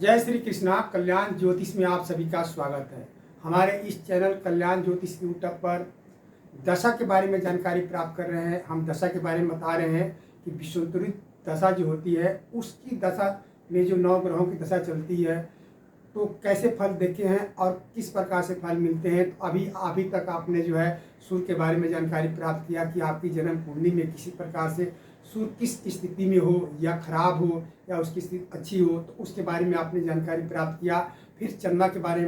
जय श्री कृष्णा। कल्याण ज्योतिष में आप सभी का स्वागत है। हमारे इस चैनल कल्याण ज्योतिष यूट्यूब पर दशा के बारे में जानकारी प्राप्त कर रहे हैं। हम दशा के बारे में बता रहे हैं कि विषुवंतरित दशा जो होती है उसकी दशा में जो 9 ग्रहों की दशा चलती है तो कैसे फल देखे हैं और किस प्रकार से फल मिलते हैं। तो अभी तक आपने जो है सूर्य के बारे में जानकारी प्राप्त किया कि आपकी जन्म कुंडली में किसी प्रकार से सूर्य किस स्थिति में हो या खराब हो या उसकी स्थिति अच्छी हो, तो उसके बारे में आपने जानकारी प्राप्त किया। फिर चंद्रमा के बारे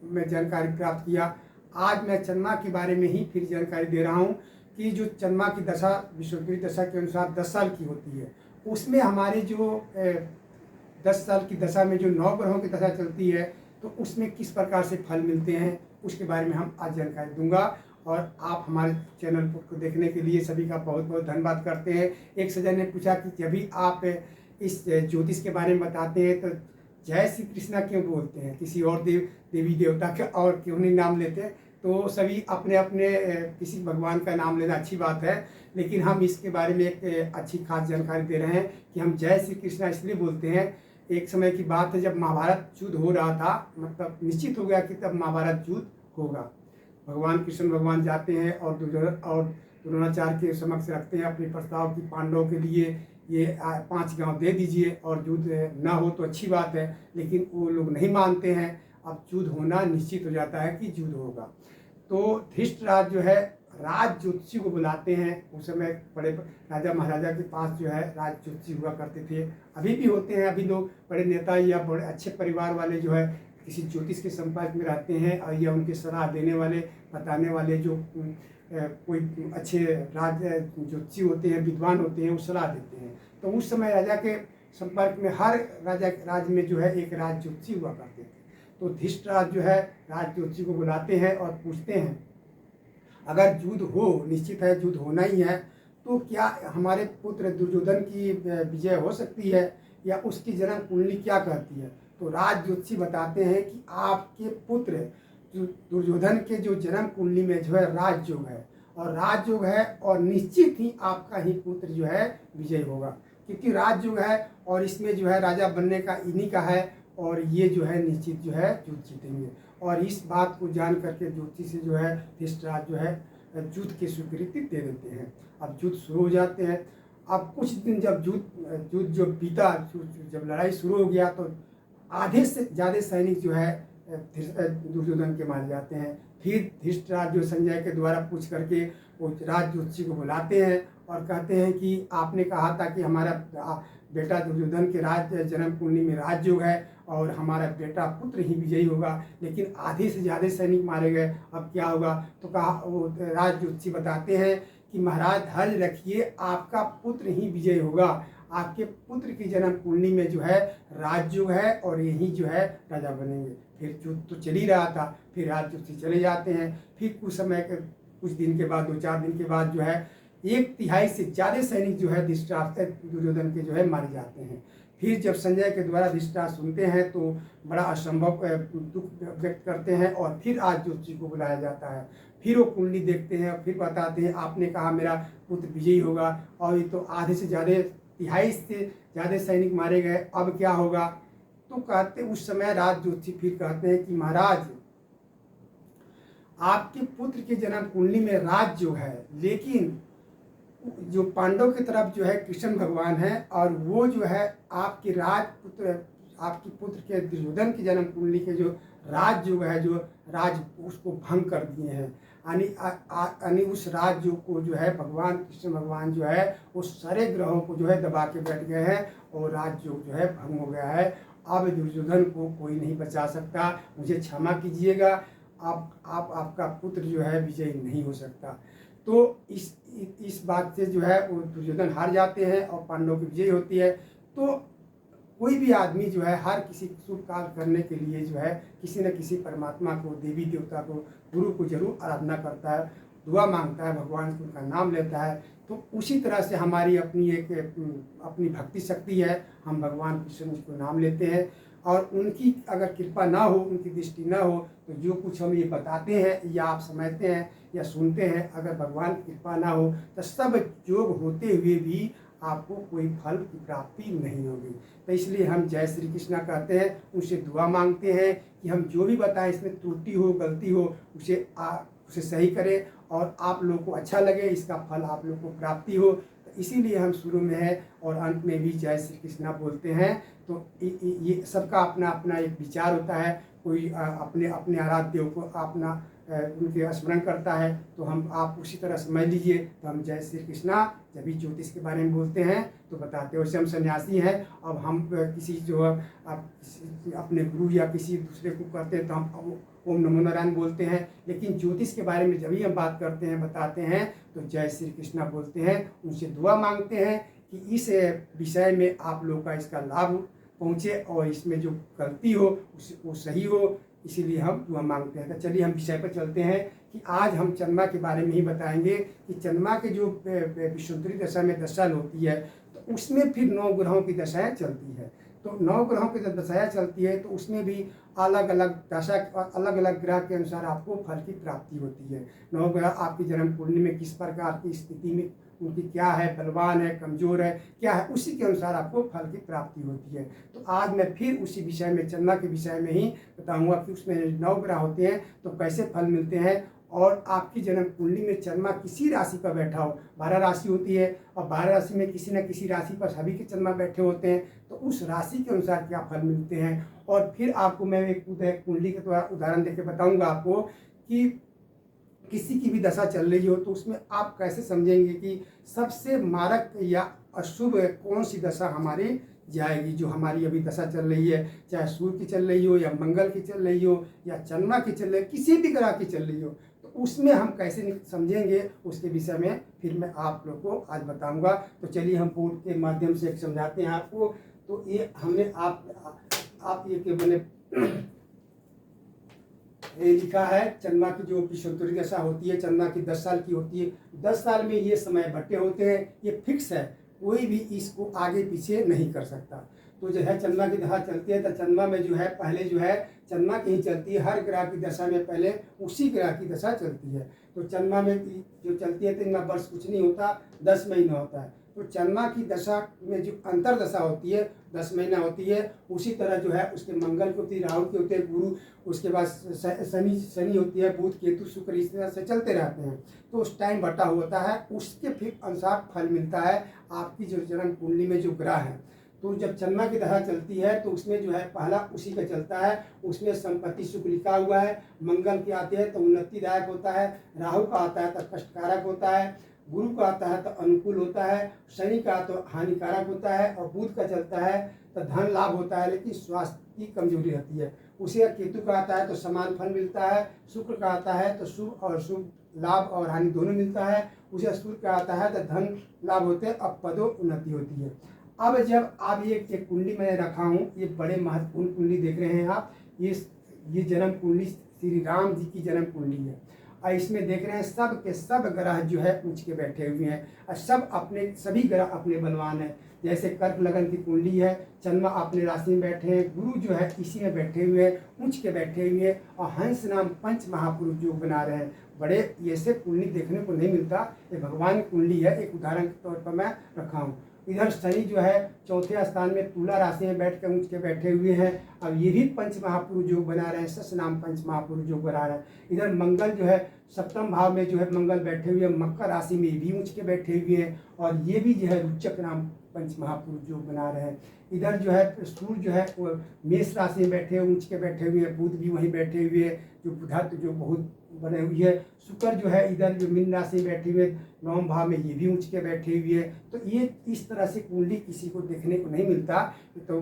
में जानकारी प्राप्त किया। आज मैं चंद्रमा के बारे में ही फिर जानकारी दे रहा हूँ कि जो चंद्रमा की दशा विषुवंतरित दशा के अनुसार 10 साल की होती है, उसमें हमारे जो 10 साल की दशा में जो 9 ग्रहों की दशा चलती है तो उसमें किस प्रकार से फल मिलते हैं उसके बारे में हम आज जानकारी दूंगा। और आप हमारे चैनल को देखने के लिए सभी का बहुत बहुत धन्यवाद करते हैं। एक सज्जन ने पूछा कि जब भी आप इस ज्योतिष के बारे में बताते हैं तो जय श्री कृष्णा क्यों बोलते हैं, किसी और देवी देवता का और क्यों नहीं नाम लेते हैं। तो सभी अपने अपने किसी भगवान का नाम लेना अच्छी बात है, लेकिन हम इसके बारे में एक अच्छी खास जानकारी दे रहे हैं कि हम जय श्री कृष्णा इसलिए बोलते हैं। एक समय की बात है जब महाभारत युद्ध हो रहा था, मतलब निश्चित हो गया कि तब महाभारत युद्ध होगा। भगवान कृष्ण भगवान जाते हैं और द्रोणाचार्य के समक्ष रखते हैं अपने प्रस्ताव की पांडवों के लिए ये 5 गांव दे दीजिए और युद्ध ना हो तो अच्छी बात है, लेकिन वो लोग नहीं मानते हैं। अब युद्ध होना निश्चित हो जाता है कि युद्ध होगा। तो धृष्टराज जो है राज ज्योतिषी को बुलाते हैं। उस समय बड़े राजा महाराजा के पास जो है राज ज्योतिषी हुआ करते थे, अभी भी होते हैं। अभी लोग बड़े नेता या बड़े अच्छे परिवार वाले जो है किसी ज्योतिष के संपर्क में रहते हैं और या उनके सलाह देने वाले बताने वाले जो कोई अच्छे राज ज्योतिषी होते हैं, विद्वान होते हैं, वो सलाह देते हैं। तो उस समय राजा के संपर्क में हर राज में जो है एक राज ज्योतिषी हुआ करते थे। तो धृष्टराज जो है राज ज्योतिषी को बुलाते हैं और पूछते हैं अगर युद्ध हो, निश्चित है युद्ध होना ही है, तो क्या हमारे पुत्र दुर्योधन की विजय हो सकती है या उसकी जन्म कुंडली क्या कहती है। तो राज ज्योतिषी बताते हैं कि आपके पुत्र दुर्योधन के जो जन्म कुंडली में जो है राजयोग है और राजयोग है और निश्चित ही आपका ही पुत्र जो है विजय होगा, क्योंकि राजयोग है और इसमें जो है राजा बनने का इन्हीं का है और ये जो है निश्चित जो है युद्ध जीतेंगे। और इस बात को जान करके ज्योतिष से जो है धृष्टराज जो है युद्ध की स्वीकृति दे देते हैं। अब युद्ध शुरू हो जाते हैं। अब कुछ दिन जब युद्ध जो बीता, जब लड़ाई शुरू हो गया तो आधे से ज़्यादा सैनिक जो है दुर्योधन के मारे जाते हैं। फिर धृष्टराज जो संजय के द्वारा पूछ करके वो राज ज्योतिषी को बुलाते हैं और कहते हैं कि आपने कहा था कि हमारा बेटा दुर्योधन के जन्म कुंडली में राजयोग है और हमारा बेटा पुत्र ही विजयी होगा, लेकिन आधे से ज़्यादा सैनिक मारे गए, अब क्या होगा। तो कहा वो राज ज्योतिषी बताते हैं कि महाराज धैर्य रखिए, आपका पुत्र ही विजय होगा। आपके पुत्र की जन्म कुंडली में जो है राजयोग है और यही जो है राजा बनेंगे। फिर युद्ध तो चल ही रहा था। फिर राज ज्योतिषी चले जाते हैं। फिर कुछ दिन के बाद 2-4 दिन के बाद जो है 1/3 से ज़्यादा सैनिक जो है धृष्टराष्ट्र दुर्योधन के जो है मारे जाते हैं। फिर जब संजय के द्वारा धृष्टराष्ट्र सुनते हैं तो बड़ा असंभव दुख व्यक्त करते हैं और फिर राज ज्योतिषी को बुलाया जाता है। फिर वो कुंडली देखते हैं और फिर बताते हैं आपने कहा मेरा पुत्र विजयी होगा और ये तो आधे से ज़्यादा 1/3 से ज़्यादा सैनिक मारे गए, अब क्या होगा। तो कहते उस समय राज ज्योतिषी फिर कहते हैं कि महाराज आपके पुत्र के जन्म कुंडली में राज जो है, लेकिन जो पांडव की तरफ जो है कृष्ण भगवान है और वो जो है आपके आपके पुत्र के दुर्योधन की जन्म कुंडली के जो राजयोग है, जो राज उसको भंग कर दिए हैं। यानी उस राजयोग को जो है भगवान कृष्ण भगवान जो है उस सारे ग्रहों को जो है दबा के बैठ गए हैं और राजयोग जो है भंग हो गया है। अब दुर्योधन को कोई नहीं बचा सकता, मुझे क्षमा कीजिएगा, आपका पुत्र जो है विजयी नहीं हो सकता। तो इस बात से जो है वो दुर्योधन हार जाते हैं और पांडवों की विजय होती है। तो कोई भी आदमी जो है हर किसी शुभ कार्य करने के लिए जो है किसी न किसी परमात्मा को, देवी देवता को, गुरु को जरूर आराधना करता है, दुआ मांगता है, भगवान का नाम लेता है। तो उसी तरह से हमारी अपनी भक्ति शक्ति है। हम भगवान कृष्ण को नाम लेते हैं और उनकी अगर कृपा ना हो, उनकी दृष्टि ना हो, तो जो कुछ हम ये बताते हैं या आप समझते हैं या सुनते हैं, अगर भगवान की कृपा ना हो तो सब योग होते हुए भी आपको कोई फल की प्राप्ति नहीं होगी। तो इसलिए हम जय श्री कृष्णा कहते हैं, उनसे दुआ मांगते हैं कि हम जो भी बताएं इसमें त्रुटि हो गलती हो उसे सही करें और आप लोग को अच्छा लगे, इसका फल आप लोग को प्राप्ति हो। तो इसीलिए हम शुरू में है और अंत में भी जय श्री कृष्णा बोलते हैं। तो ये सबका अपना अपना एक विचार होता है। कोई अपने अपने आराध्य देव को अपना उनके स्मरण करता है, तो हम आप उसी तरह समझ लीजिए। तो हम जय श्री कृष्णा जब भी ज्योतिष के बारे में बोलते हैं तो बताते हैं। वैसे हम सन्यासी हैं, अब हम किसी जो अपने गुरु या किसी दूसरे को करते हैं तो हम ओम नमो नारायण बोलते हैं। लेकिन ज्योतिष के बारे में जब भी हम बात करते हैं बताते हैं तो जय श्री कृष्णा बोलते हैं। उनसे दुआ मांगते हैं कि इस विषय में आप लोग का इसका लाभ पहुँचे और इसमें जो गलती हो वो सही हो, इसीलिए हम दुआ मांगते हैं। तो चलिए हम विषय पर चलते हैं कि आज हम चंद्रमा के बारे में ही बताएंगे कि चंद्रमा के जो विषुवंतरी दशा में दशा होती है तो उसमें फिर 9 ग्रहों की दशाएं चलती है। तो 9 ग्रहों की जब दशाएं चलती है तो उसमें भी अलग अलग दशा अलग अलग ग्रह के अनुसार आपको फल की प्राप्ति होती है। 9 ग्रह आपकी जन्म कुंडली में किस प्रकार की स्थिति में उनकी क्या है, बलवान है, कमजोर है, क्या है, उसी के अनुसार आपको फल की प्राप्ति होती है। तो आज मैं फिर उसी विषय में चंद्रमा के विषय में ही बताऊंगा कि उसमें 9 ग्रह होते हैं तो कैसे फल मिलते हैं। और आपकी जन्म कुंडली में चंद्रमा किसी राशि पर बैठा हो, 12 राशि होती है और 12 राशि में किसी न किसी राशि पर सभी के चंद्रमा बैठे होते हैं, तो उस राशि के अनुसार क्या फल मिलते हैं। और फिर आपको मैं एक कुंडली के द्वारा उदाहरण देकर बताऊंगा आपको कि किसी की भी दशा चल रही हो तो उसमें आप कैसे समझेंगे कि सबसे मारक या अशुभ कौन सी दशा हमारी जाएगी। जो हमारी अभी दशा चल रही है, चाहे सूर्य की चल रही हो या मंगल की चल रही हो या चंद्रमा की चल रही हो, किसी भी ग्रह की चल रही हो, तो उसमें हम कैसे समझेंगे उसके विषय में फिर मैं आप लोग को आज बताऊंगा। तो चलिए हम बोर्ड के माध्यम से समझाते हैं आपको। तो ये हमने आप ये के बने ये लिखा है चंद्रमा की जो विषुवंतरी दशा होती है, चंद्रमा की 10 साल की होती है। 10 साल में ये समय बटे होते हैं, ये फिक्स है, कोई भी इसको आगे पीछे नहीं कर सकता। तो जो है चंद्रमा की दशा चलती है तो चंद्रमा में जो है पहले जो है चंद्रमा की ही चलती है। हर ग्रह की दशा में पहले उसी ग्रह की दशा चलती है। तो चंद्रमा में जो चलती है तो इनका वर्ष कुछ नहीं होता, 10 महीना होता है। तो चंद्रमा की दशा में जो अंतर दशा होती है 10 महीना होती है। उसी तरह जो है उसके मंगल की होती है, राहु की होती है, गुरु, उसके बाद शनि होती है, बुध, केतु, शुक्र, इस तरह से चलते रहते हैं। तो उस टाइम बटा होता है, उसके फिर अनुसार फल मिलता है आपकी जो जन्म कुंडली में जो ग्रह है। तो जब चंद्रमा की दशा चलती है तो उसमें जो है पहला उसी का चलता है, उसमें संपत्ति सुख लिखा हुआ है। मंगल की आती है तो उन्नतिदायक होता है, राहु का आता है तो कष्टकारक होता है, गुरु का आता है तो अनुकूल होता है, शनि का तो हानिकारक होता है और बुध का चलता है तो धन लाभ होता है लेकिन स्वास्थ्य की कमजोरी रहती है। उसी का केतु का आता है तो समान फल मिलता है, शुक्र का आता है तो शुभ और शुभ लाभ और हानि दोनों मिलता है, उसे सूर्य का आता है तो धन लाभ होते हैं और पदों उन्नति होती है। अब जब आप ये कुंडली मैंने रखा हूँ, ये बड़े महत्वपूर्ण कुंडली देख रहे हैं आप, ये जन्म कुंडली श्री राम जी की जन्म कुंडली है। और इसमें देख रहे हैं सब के सब ग्रह जो है ऊंच के बैठे हुए हैं और सभी ग्रह अपने बलवान हैं। जैसे कर्क लगन की कुंडली है, चंद्रमा अपने राशि में बैठे हैं, गुरु जो है इसी में बैठे हुए हैं, ऊंच के बैठे हुए हैं और हंस नाम पंच महापुरुष योग बना रहे हैं। बड़े ऐसे कुंडली देखने को नहीं मिलता, ये भगवान की कुंडली है, एक उदाहरण के तौर पर मैं रखा हूँ। इधर शनि जो है चौथे स्थान में तुला राशि में बैठ कर ऊँच के बैठे हुए हैं। अब ये भी पंच महापुरुष योग बना रहे हैं, सस नाम पंच महापुरुष योग बना रहे हैं। इधर मंगल जो है 7वें भाव में जो है मंगल बैठे हुए हैं, मकर राशि में भी ऊँच के बैठे हुए हैं और ये भी जो है रुचक नाम पंच महापुरुष योग बना रहे हैं। इधर जो है सूर्य जो है वो मेष राशि में बैठे ऊँच के बैठे हुए हैं, बुध भी वहीं बैठे हुए हैं जो बुधत्व जो बहुत बने हुई है। शुक्र जो है इधर जो मीन राशि में बैठे हुए 9वें भाव में ये भी ऊंच के बैठे हुए हैं। तो ये इस तरह से कुंडली किसी को देखने को नहीं मिलता। तो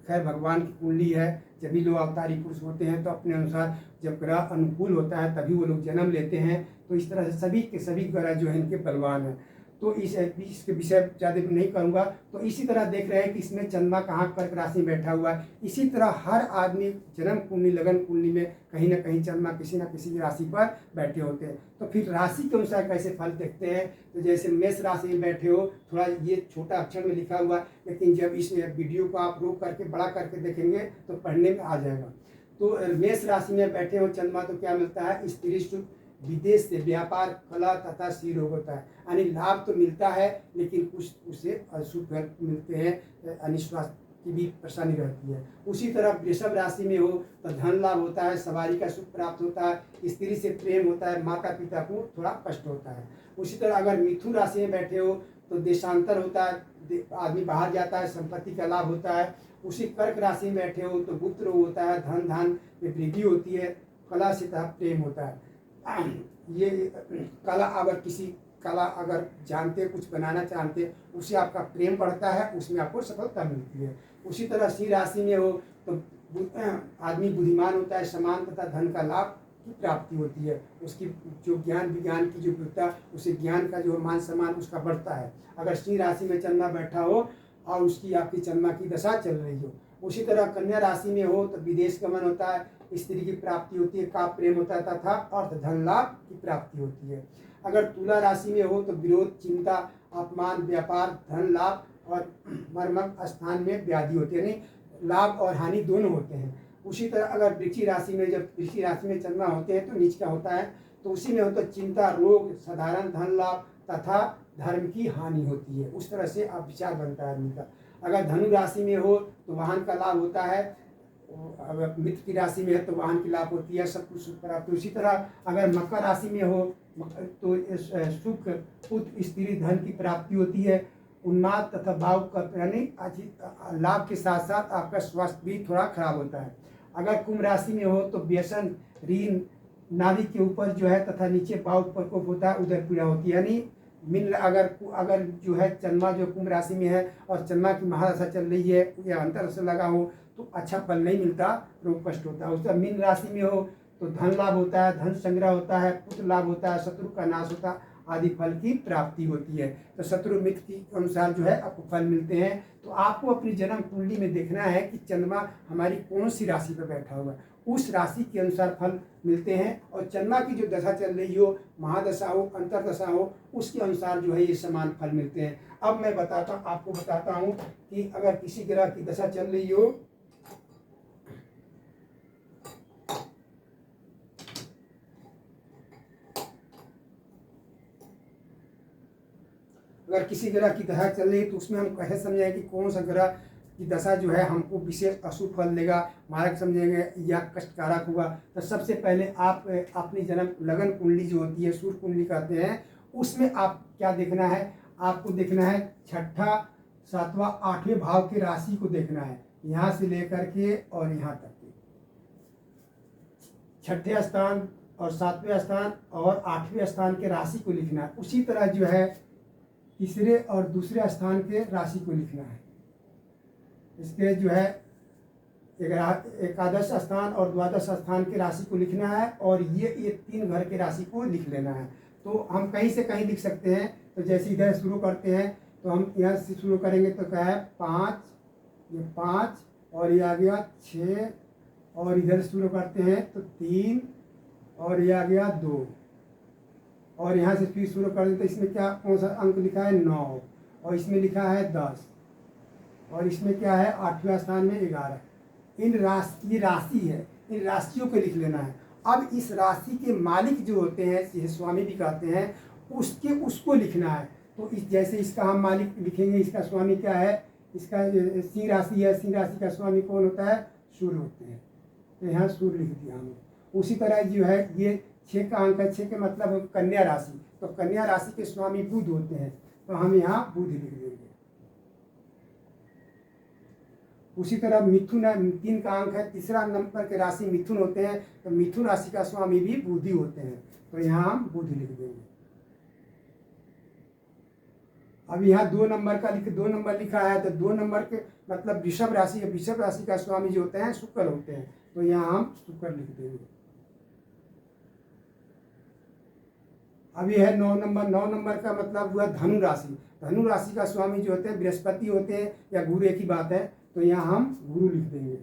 खैर भगवान की कुंडली है, जब भी लोग अवतारी पुरुष होते हैं तो अपने अनुसार जब ग्रह अनुकूल होता है तभी वो लोग जन्म लेते हैं। तो इस तरह से सभी के सभी ग्रह जो है इनके बलवान हैं। तो इसके विषय ज़्यादा नहीं करूँगा। तो इसी तरह देख रहे हैं कि इसमें चंद्रमा कहाँ कर्क राशि में बैठा हुआ है। इसी तरह हर आदमी जन्म कुंडली लगन कुंडली में कहीं ना कहीं चंद्रमा किसी न किसी राशि पर बैठे होते हैं। तो फिर राशि के अनुसार कैसे फल देखते हैं, तो जैसे मेष राशि में बैठे हो, थोड़ा ये छोटा अक्षर में लिखा हुआ, लेकिन जब इस वीडियो को आप रोक करके बड़ा करके देखेंगे तो पढ़ने में आ जाएगा। तो मेष राशि में बैठे हो चंद्रमा तो क्या मिलता है, स्त्री सुख, विदेश से व्यापार, कला तथा स्त्री रोग होता है। यानी लाभ तो मिलता है लेकिन कुछ उसे अशुभ फल मिलते हैं, यानी स्वास्थ्य की भी परेशानी रहती है। उसी तरह वृषभ राशि में हो तो धन लाभ होता है, सवारी का सुख प्राप्त होता है, स्त्री से प्रेम होता है, माता पिता को थोड़ा कष्ट होता है। उसी तरह अगर मिथुन राशि में बैठे हो तो देशांतर होता है, आदमी बाहर जाता है, संपत्ति का लाभ होता है। उसी कर्क राशि में बैठे हो तो गुप्त रोग होता है, धन धान में वृद्धि होती है, कला से प्रेम होता है। ये कला अगर जानते, कुछ बनाना चाहते, उससे आपका प्रेम बढ़ता है, उसमें आपको सफलता मिलती है। उसी तरह सिंह राशि में हो तो आदमी बुद्धिमान होता है, समान तथा धन का लाभ की प्राप्ति होती है। उसकी जो ज्ञान विज्ञान की जो विद्या, उसे ज्ञान का जो मान सम्मान उसका बढ़ता है। अगर सिंह राशि में चंद्रमा बैठा हो और उसकी आपकी चंद्रमा की दशा चल रही हो। उसी तरह कन्या राशि में हो तो विदेश गमन होता है, स्त्री की प्राप्ति होती है, का प्रेम होता है तथा अर्थ धन लाभ की प्राप्ति होती है। अगर तुला राशि में हो तो विरोध, चिंता, अपमान, व्यापार, धन लाभ और मर्मक स्थान में व्याधि होती है, यानी लाभ और हानि दोनों होते हैं। उसी तरह अगर वृश्चिक राशि में, जब वृश्चिक राशि में चंद्रमा होते हैं तो नीच का होता है, तो उसी में हो तो चिंता, रोग, साधारण धन लाभ तथा धर्म की हानि होती है। उस तरह से आप विचार बनता है आदमी का। अगर धनु राशि में हो तो वाहन का लाभ होता है, अगर मित्र की राशि में है तो वाहन की लाभ होती है, सब कुछ सुख प्राप्त। उसी तरह अगर मकर राशि में हो तो सुख, पुत्र, स्त्री, धन की प्राप्ति होती है। उन्माद तथा भाव का यानी लाभ के साथ साथ आपका स्वास्थ्य भी थोड़ा खराब होता है। अगर कुंभ राशि में हो तो व्यसन, ऋण, नाभि के ऊपर जो है तथा नीचे भाव प्रकोप होता है, उधर पीड़ा होती है। यानी मिल अगर जो है चंद्रमा जो कुंभ राशि में है और चंद्रमा की महादशा चल रही है या अंतर से लगा हो तो अच्छा फल नहीं मिलता, रोग कष्ट होता है। उसका मीन राशि में हो तो धन लाभ होता है, धन संग्रह होता है, पुत्र लाभ होता है, शत्रु का नाश होता है, आदि फल की प्राप्ति होती है। तो शत्रु मित्र के अनुसार जो है आपको फल मिलते हैं। तो आपको अपनी जन्म कुंडली में देखना है कि चंद्रमा हमारी कौन सी राशि पर बैठा हुआ है, उस राशि के अनुसार फल मिलते हैं। और चंद्रमा की जो दशा चल रही हो, महादशा हो, अंतरदशा हो, उसके अनुसार जो है ये समान फल मिलते हैं। अब मैं आपको बताता हूँ कि अगर किसी ग्रह की दशा चल रही हो, अगर किसी ग्रह की दशा चल रही है तो उसमें हम कैसे समझेंगे कि कौन सा ग्रह की दशा जो है हमको विशेष अशुभ फल देगा, मारक समझेंगे या कष्टकारक होगा। तो सबसे पहले आप अपनी जन्म लगन कुंडली जो होती है, सूर्य कुंडली कहते हैं, उसमें आप क्या देखना है, आपको देखना है छठा, सातवां, आठवें भाव की राशि को देखना है, यहाँ से लेकर के और यहाँ तक के छठे स्थान और सातवें स्थान और आठवें स्थान के राशि को लिखना है। उसी तरह जो है तीसरे और दूसरे स्थान के राशि को लिखना है। इसके जो है एकादश स्थान और द्वादश स्थान के राशि को लिखना है और ये 3 घर के राशि को लिख लेना है। तो हम कहीं से कहीं लिख सकते हैं। तो जैसे इधर शुरू करते हैं तो हम यहाँ से शुरू करेंगे तो क्या है 5, ये 5 और ये आ गया 6 और इधर शुरू करते हैं तो 3 और ये आ गया 2 और यहाँ से फिर शुरू कर दें तो इसमें क्या कौन सा अंक लिखा है 9 और इसमें लिखा है 10 और इसमें क्या है 8वें स्थान में 11। ये राशि है, इन राशियों को लिख लेना है। अब इस राशि के मालिक जो होते हैं, स्वामी भी कहते हैं, उसको लिखना है। तो जैसे इसका हम मालिक लिखेंगे, इसका स्वामी क्या है, इसका सिंह राशि है, सिंह राशि का स्वामी कौन होता है, सूर्य होते हैं। तो यहाँ सूर्य लिख दिया हमने। उसी तरह जो है ये 6 का अंक है, 6 के मतलब कन्या राशि, तो कन्या राशि के स्वामी बुध होते हैं, तो हम यहाँ बुध लिख देंगे। उसी तरह मिथुन है, 3 का अंक है, तीसरा नंबर के राशि मिथुन होते हैं, तो मिथुन राशि का स्वामी भी बुधि होते हैं, तो यहाँ हम बुध लिख देंगे। अब यहाँ 2 नंबर लिखा है, तो 2 नंबर के मतलब वृषभ राशि है, वृषभ राशि का स्वामी जो होते हैं शुक्र होते हैं, तो यहाँ हम शुक्र लिख देंगे। अभी है 9 नंबर का मतलब हुआ धनु राशि। धनु राशि का स्वामी जो होते हैं बृहस्पति होते हैं या गुरु, एक ही बात है, तो यहाँ हम गुरु लिख देंगे।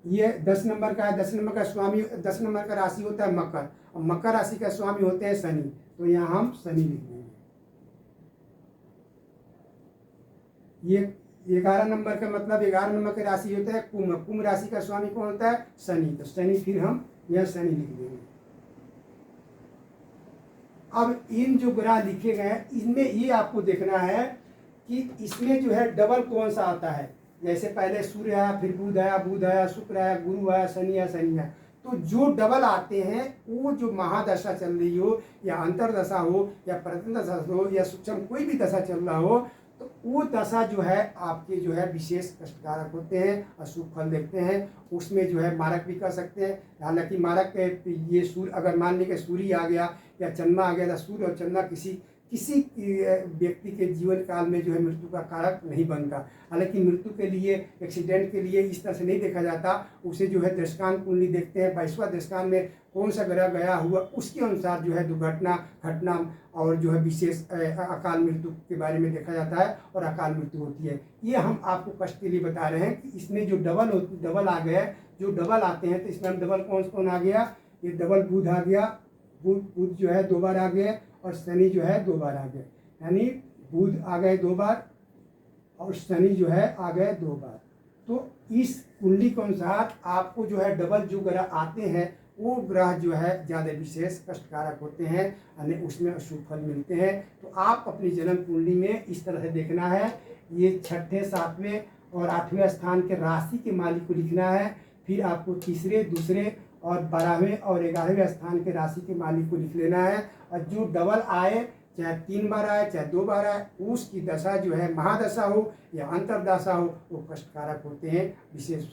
ये 10 नंबर का है, 10 नंबर का स्वामी, 10 नंबर का राशि होता है मकर, और मकर राशि का स्वामी होते हैं शनि, तो यहाँ हम शनि लिख देंगे। ये 11 नंबर का मतलब 11 नंबर की राशि होता है कुंभ, कुंभ राशि का स्वामी कौन होता है शनि, तो शनि फिर हम यह शनि लिख देंगे। अब इन जो ग्रह लिखे गए हैं इनमें ये आपको देखना है कि इसमें जो है डबल कौन सा आता है। जैसे पहले सूर्य आया, फिर बुध आया, शुक्र आया, गुरु आया, शनि आया। तो जो डबल आते हैं वो जो महादशा चल रही हो या अंतरदशा हो या प्रत्यंतदशा हो या सूक्ष्म कोई भी दशा चल रहा हो, तो वो दशा जो है आपके जो है विशेष कष्टकारक होते हैं, अशुभ फल देखते हैं। उसमें जो है मारक भी कर सकते हैं। हालांकि मारक ये सूर्य अगर मान लीजिए सूर्य आ गया या चंद्रमा आ गया, तो सूर्य और चंद्रमा किसी व्यक्ति के जीवन काल में जो है मृत्यु का कारक नहीं बनता। हालांकि मृत्यु के लिए, एक्सीडेंट के लिए इस तरह से नहीं देखा जाता। उसे जो है दृष्टांत कुंडली देखते हैं, 22वां दृष्टांत में कौन सा ग्रह गया हुआ उसके अनुसार जो है दुर्घटना घटना और जो है विशेष अकाल मृत्यु के बारे में देखा जाता है और अकाल मृत्यु होती है। ये हम आपको कष्ट के लिए बता रहे हैं कि इसमें जो डबल आ गए, जो डबल आते हैं, तो इसमें हम डबल कौन आ गया, ये डबल बुध आ गया, बुध जो है 2 बार आ गए और शनि जो है 2 बार आ गए। यानी बुध आ गए 2 बार और शनि जो है आ गए 2 बार। तो इस कुंडली के अनुसार आपको जो है डबल जो ग्रह आते हैं वो ग्रह जो है ज़्यादा विशेष कष्टकारक होते हैं, यानी उसमें अशुभ फल मिलते हैं। तो आप अपनी जन्म कुंडली में इस तरह से देखना है। ये 6ठे 7वें और 8वें स्थान के राशि के मालिक को लिखना है। फिर आपको तीसरे, दूसरे और 12वें और 11वें स्थान के राशि के मालिक को लिख लेना है। और जो डबल आए, चाहे 3 बार आए चाहे 2 बार आए, उसकी दशा जो है महादशा हो या अंतरदशा हो वो कष्टकारक होते हैं, विशेष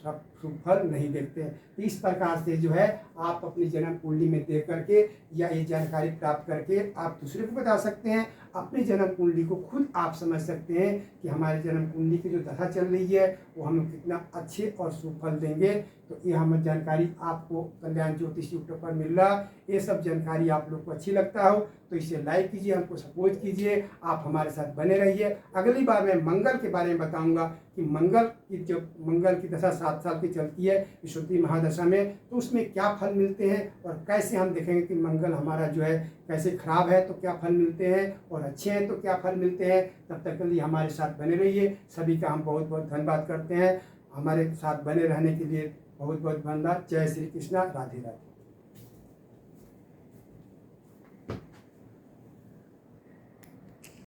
शुभ फल नहीं देते हैं। तो इस प्रकार से जो है आप अपनी जन्म कुंडली में देख करके या ये जानकारी प्राप्त करके आप दूसरे को बता सकते हैं। अपनी जन्म कुंडली को खुद आप समझ सकते हैं कि हमारे जन्म कुंडली की जो दशा चल रही है वो हमें कितना अच्छे और शुभ फल देंगे। तो ये हमें जानकारी आपको कल्याण ज्योतिष यूट्यूब पर मिल रहा। ये सब जानकारी आप लोग को अच्छी लगता हो तो इसे लाइक कीजिए, हमको सपोर्ट कीजिए, आप हमारे साथ बने रहिए। अगली बार मैं मंगल के बारे में बताऊंगा कि मंगल की दशा 7 साल की चलती है विशुद्धि महादशा में, तो उसमें क्या फल मिलते हैं और कैसे हम देखेंगे कि मंगल हमारा जो है कैसे खराब है तो क्या फल मिलते हैं और अच्छे हैं तो क्या फल मिलते हैं। तब तक के लिए हमारे साथ बने रहिए। सभी का हम बहुत बहुत धन्यवाद करते हैं। हमारे साथ बने रहने के लिए बहुत बहुत धन्यवाद। जय श्री कृष्णा, राधे राधे।